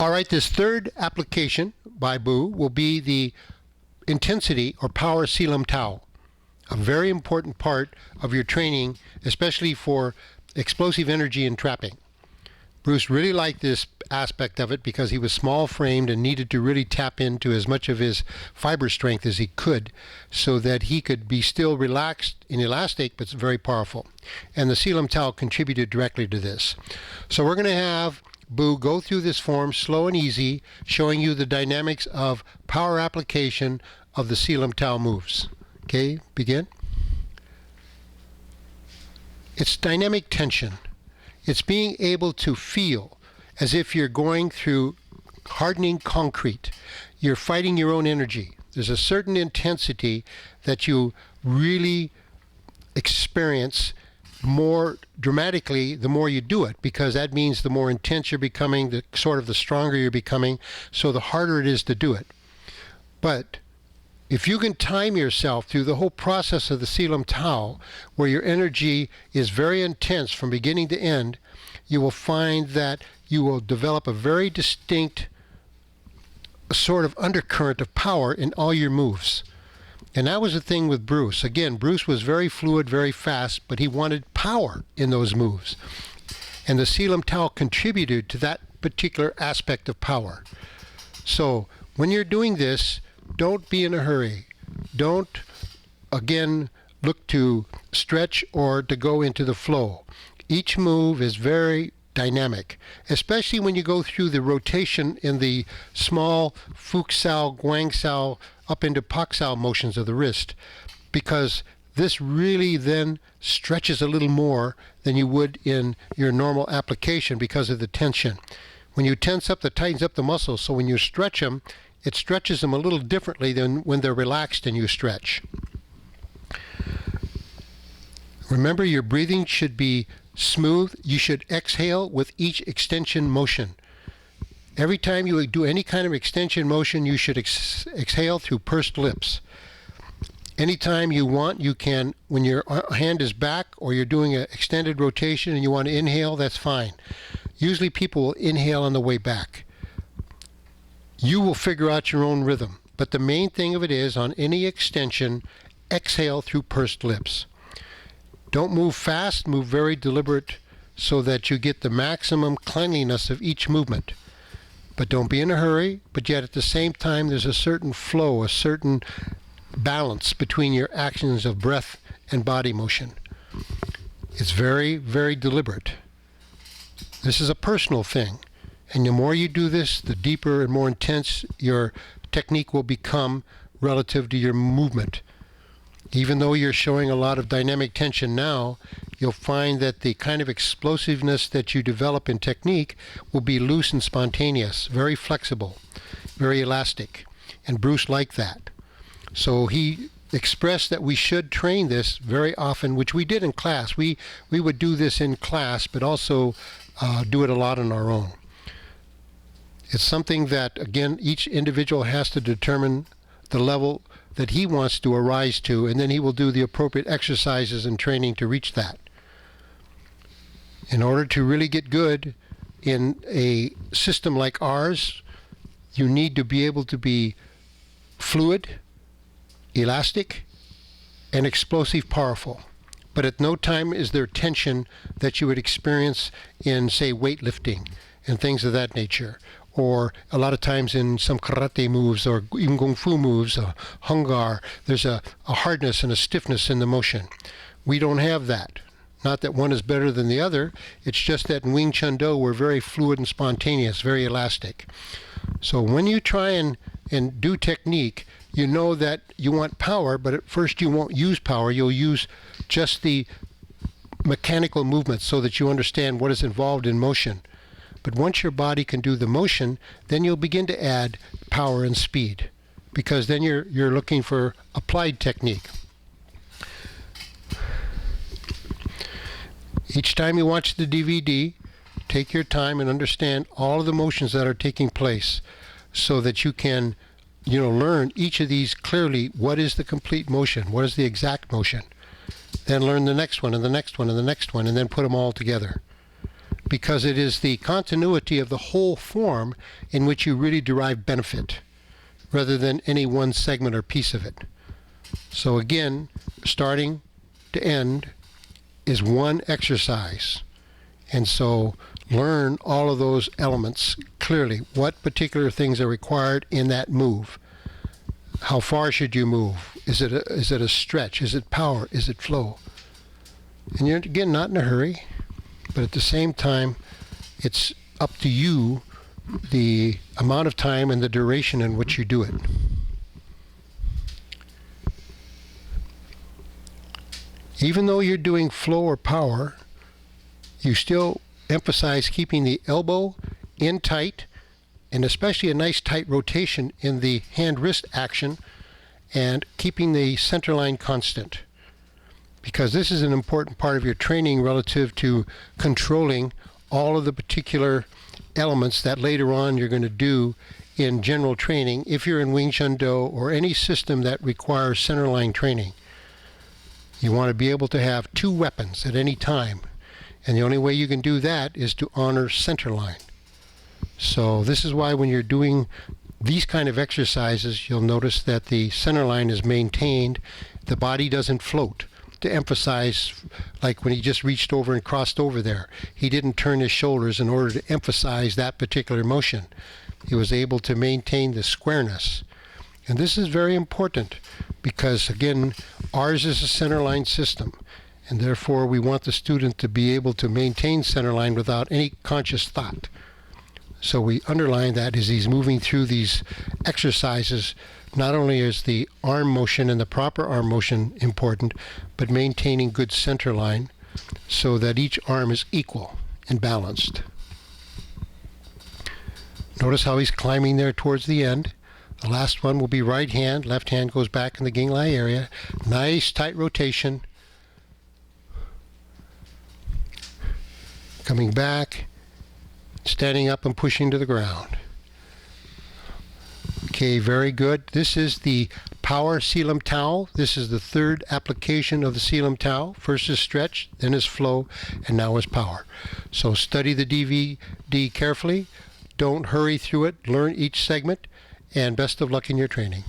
All right, this third application by Bu will be the intensity or power Sil Lim Tao, a very important part of your training, especially for explosive energy and trapping. Bruce really liked this aspect of it because he was small framed and needed to really tap into as much of his fiber strength as he could so that he could be still relaxed and elastic but very powerful. And the Sil Lim Tao contributed directly to this. So we're going to have Bu go through this form slow and easy, showing you the dynamics of power application of the Sil Lim Tao moves. Okay, begin. It's dynamic tension. It's being able to feel as if you're going through hardening concrete. You're fighting your own energy. There's a certain intensity that you really experience more dramatically the more you do it, because that means the more intense you're becoming, the stronger you're becoming, so the harder it is to do it. But if you can time yourself through the whole process of the Sil Lim Tao, where your energy is very intense from beginning to end, you will find that you will develop a very distinct sort of undercurrent of power in all your moves. And that was the thing with Bruce. Again, Bruce was very fluid, very fast, but he wanted power in those moves. And the Sil Lim Tao contributed to that particular aspect of power. So when you're doing this, don't be in a hurry. Don't, again, look to stretch or to go into the flow. Each move is very dynamic, especially when you go through the rotation in the small Fuk Sao, Guang Sao, up into Pak Sao motions of the wrist, because this really then stretches a little more than you would in your normal application because of the tension. When you tense up, that tightens up the muscles, so when you stretch them, it stretches them a little differently than when they're relaxed and you stretch. Remember, your breathing should be smooth. You should exhale with each extension motion. Every time you do any kind of extension motion, you should exhale through pursed lips. Anytime you want, you can, when your hand is back or you're doing an extended rotation and you want to inhale, that's fine. Usually people will inhale on the way back. You will figure out your own rhythm, but the main thing of it is, on any extension, exhale through pursed lips. Don't move fast, move very deliberate so that you get the maximum cleanliness of each movement. But don't be in a hurry, but yet at the same time there's a certain flow, a certain balance between your actions of breath and body motion. It's very, very deliberate. This is a personal thing. And the more you do this, the deeper and more intense your technique will become relative to your movement. Even though you're showing a lot of dynamic tension now, you'll find that the kind of explosiveness that you develop in technique will be loose and spontaneous, very flexible, very elastic. And Bruce liked that. So he expressed that we should train this very often, which we did in class. We would do this in class, but also do it a lot on our own. It's something that, again, each individual has to determine the level that he wants to arise to, and then he will do the appropriate exercises and training to reach that. In order to really get good in a system like ours, you need to be able to be fluid, elastic, and explosive powerful. But at no time is there tension that you would experience in, say, weightlifting and things of that nature, or a lot of times in some karate moves or even kung fu moves, hungar, there's a hardness and a stiffness in the motion. We don't have that. Not that one is better than the other, it's just that in Wing Chun Do we're very fluid and spontaneous, very elastic. So when you try and do technique, you know that you want power, but at first you won't use power, you'll use just the mechanical movements so that you understand what is involved in motion. But once your body can do the motion, then you'll begin to add power and speed, because then you're looking for applied technique. Each time you watch the DVD, take your time and understand all of the motions that are taking place so that you can, learn each of these clearly. What is the complete motion? What is the exact motion? Then learn the next one and the next one and the next one, and then put them all together. because it is the continuity of the whole form in which you really derive benefit, rather than any one segment or piece of it. So again, starting to end is one exercise. And so learn all of those elements clearly. What particular things are required in that move? How far should you move? Is it a stretch? Is it power? Is it flow? And you're, again, not in a hurry, but at the same time, it's up to you the amount of time and the duration in which you do it. Even though you're doing flow or power, you still emphasize keeping the elbow in tight, and especially a nice tight rotation in the hand-wrist action, and keeping the center line constant. Because this is an important part of your training relative to controlling all of the particular elements that later on you're going to do in general training if you're in Wing Chun Do or any system that requires center line training. You want to be able to have two weapons at any time, and the only way you can do that is to honor center line. So this is why when you're doing these kind of exercises, you'll notice that the center line is maintained, the body doesn't float, to emphasize, like when he just reached over and crossed over there. He didn't turn his shoulders in order to emphasize that particular motion. He was able to maintain the squareness. And this is very important because, again, ours is a center line system, and therefore we want the student to be able to maintain center line without any conscious thought. So we underline that as he's moving through these exercises. Not only is the arm motion and the proper arm motion important, but maintaining good center line so that each arm is equal and balanced. Notice how he's climbing there towards the end. The last one will be right hand. Left hand goes back in the Ging Lai area. Nice tight rotation. Coming back, standing up and pushing to the ground. Okay, very good. This is the power Sil Lim Tao. This is the third application of the Sil Lim Tao. First is stretch, then is flow, and now is power. So study the DVD carefully. Don't hurry through it. Learn each segment, and best of luck in your training.